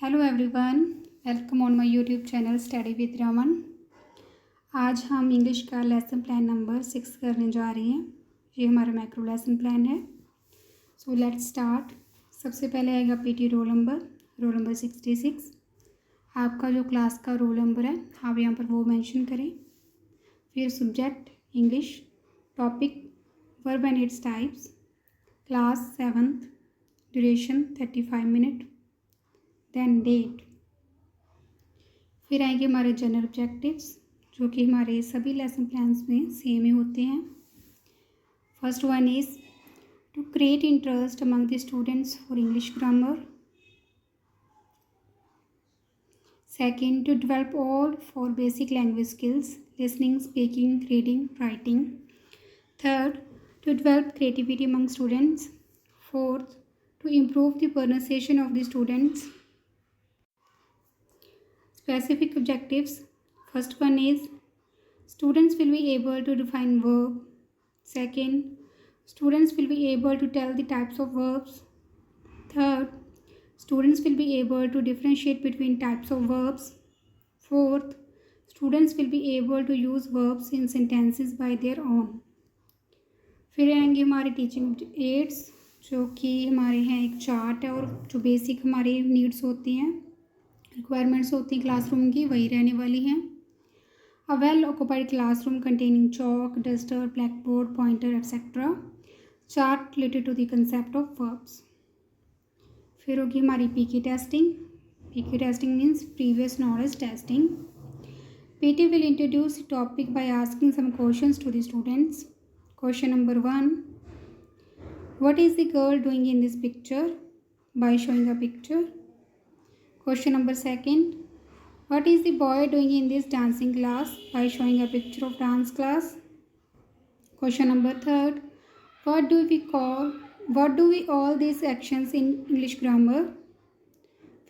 Hello everyone, welcome on my YouTube channel study with Raman. आज हम English का lesson plan number 6 करने जा रहे हैं। ये हमारा मैक्रो लेसन प्लान है। So let's start. सबसे पहले आएगा पीटी रोल नंबर 66। आपका जो क्लास का रोल नंबर है आप यहाँ पर वो मेंशन करें। फिर subject English, topic verb and its types, class 7th, duration 35 minute, then date. फिर आएंगे हमारे जनरल ऑब्जेक्टिव्स जो कि हमारे सभी लेसन प्लान्स में सेम ही होते हैं। First one is to create interest among the students for English grammar. Second, to develop all four basic language skills, listening, speaking, reading, writing. Third, to develop creativity among students. Fourth, to improve the pronunciation of the students. Specific objectives. First one is students will be able to define verb. Second, students will be able to tell the types of verbs. Third, students will be able to differentiate between types of verbs. Fourth, students will be able to use verbs in sentences by their own. फिर आएंगे हमारे teaching ads जो कि हमारे हैं एक chart है और जो बेसिक हमारी नीड्स होती हैं, रिक्वायरमेंट्स होती हैं क्लासरूम की, वही रहने वाली हैं। A well occupied classroom containing chalk, duster, black board, pointer etcetera. Chart related to the concept of verbs. फिर होगी हमारी PK testing. PK testing means previous knowledge testing. PT will introduce the topic by asking some questions to the students. Question number 1, what is the girl doing in this picture? By showing a picture. Question number 2, what is the boy doing in this dancing class? By showing a picture of dance class. Question number 3, what do we all these actions in English grammar?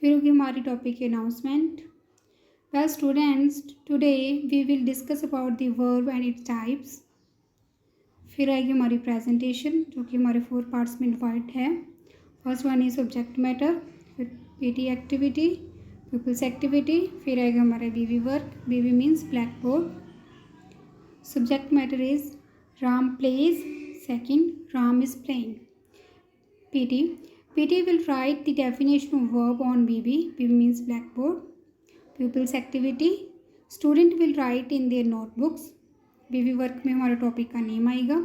फिर होगी हमारी topic की announcement. Well students, today we will discuss about the verb and its types. फिर आएगी हमारी presentation जो कि हमारे 4 पार्ट्स में डिवाइड है। First one is subject matter, फिर पीटी एक्टिविटी, पीपल्स एक्टिविटी, फिर आएगा हमारा BV work. BV means black board. Subject matter is Ram plays, second Ram is playing. PT will write the definition of verb on BB means black board. Peoples activity, student will write in their notebooks. BV work में हमारा topic का name आएगा।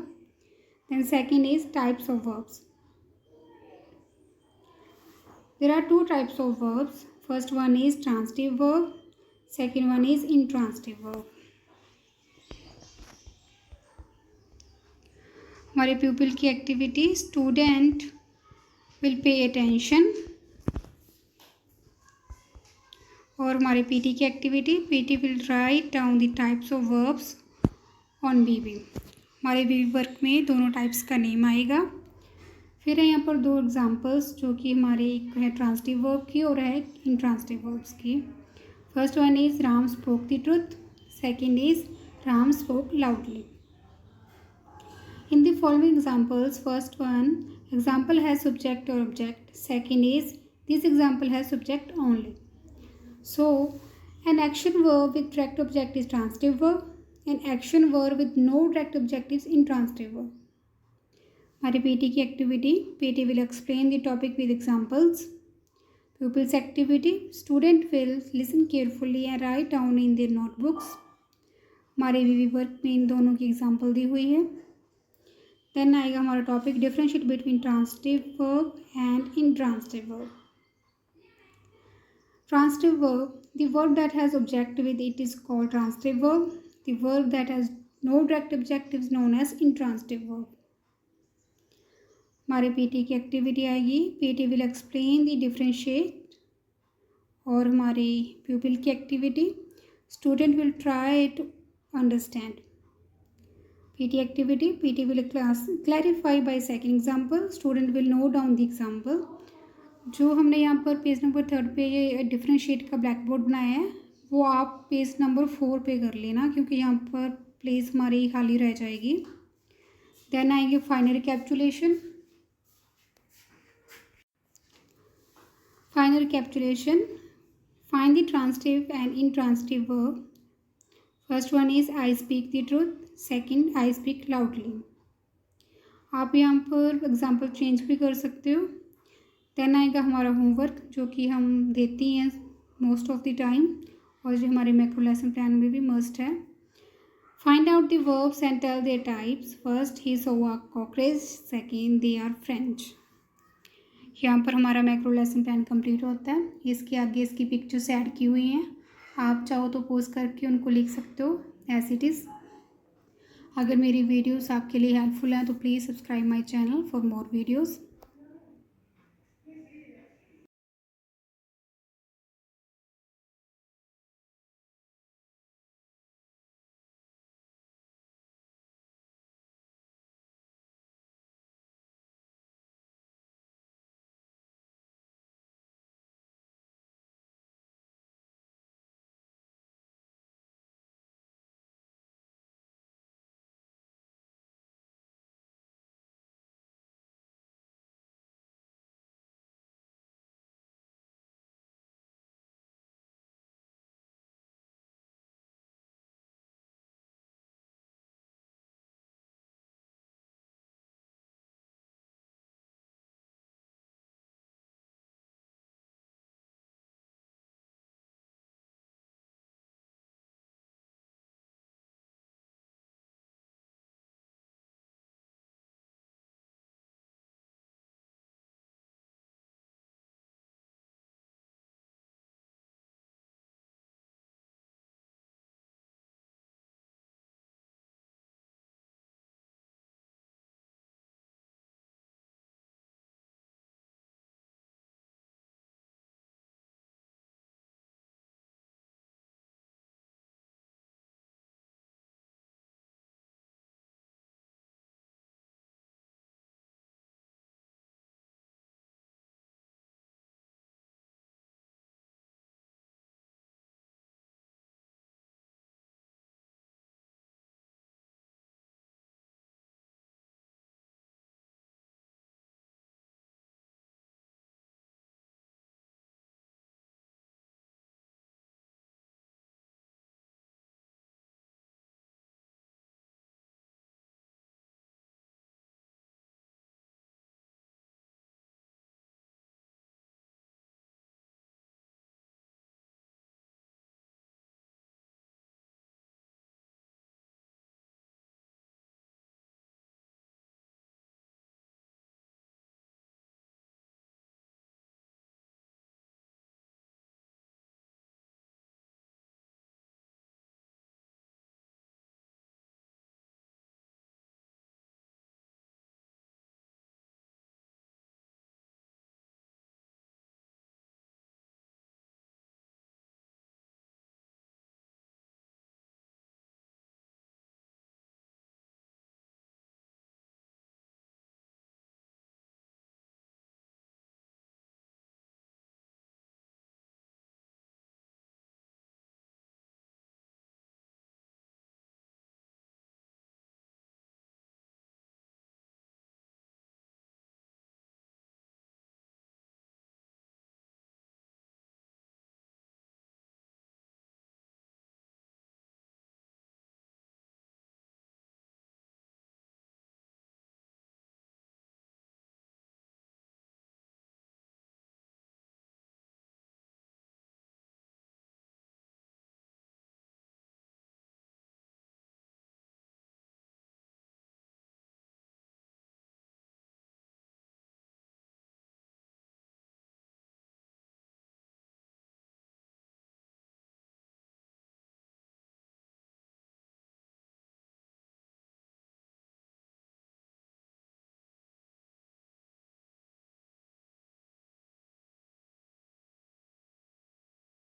Then second is types of verbs. There are 2 types of verbs. First one is transitive verb, second one is intransitive verb. हमारे pupil की activity, student will pay attention. और हमारे PT की activity, PT will write down the types of verbs on BB. हमारे BB work में दोनों types का name आएगा। फिर है यहाँ पर 2 एग्जांपल्स जो कि हमारे एक है ट्रांसिटिव वर्ब की और है इंट्रांसिटिव वर्ब्स की। First one is Ram spoke the truth, second is Ram spoke loudly. In the following examples, first one example है सब्जेक्ट और object, second is this example है subject only. So an action verb with direct object is transitive verb, an action verb with no direct objectives intransitive verb. हमारी PT की activity, PT will explain the topic with examples. Pupils activity, student will listen carefully and write down in their notebooks. हमारे बीवी work में इन दोनों की example दी हुई है। Then आएगा हमारा topic differentiate between transitive verb and intransitive verb. Transitive verb, the verb that has object with it is called transitive verb. The verb that has no direct object is known as intransitive verb. हमारे PT की activity आएगी, PT will explain the differentiate. और हमारी pupil की activity, student will try to understand. PT activity, PT will clarify by second example, student will note down the example. जो हमने यहाँ पर पेज नंबर 3 पे ये डिफरेंशिएट का ब्लैक बोर्ड बनाया है वो आप पेज नंबर 4 पे कर लेना क्योंकि यहाँ पर प्लेस हमारी खाली रह जाएगी। देन आएंगे final रिकैप्चुलेशन। Final recapitulation. Find the transitive and intransitive verb. First one is I speak the truth. Second, I speak loudly. आप यहाँ पर एग्जाम्पल चेंज भी कर सकते हो. देन आएगा हमारा होमवर्क जो कि हम देती हैं मोस्ट ऑफ द टाइम और जो हमारे मैक्रो लेसन प्लान में भी मस्ट है. Find out the verbs and tell their types. First he saw a cockroach. Second they are French. यहाँ पर हमारा मैक्रो लेसन प्लान कंप्लीट होता है. इसके आगे इसकी पिक्चर्स ऐड की हुई हैं. आप चाहो तो पोज करके उनको लिख सकते हो एज इट इज़. अगर मेरी वीडियोस आपके लिए हेल्पफुल हैं तो please subscribe my channel for more videos.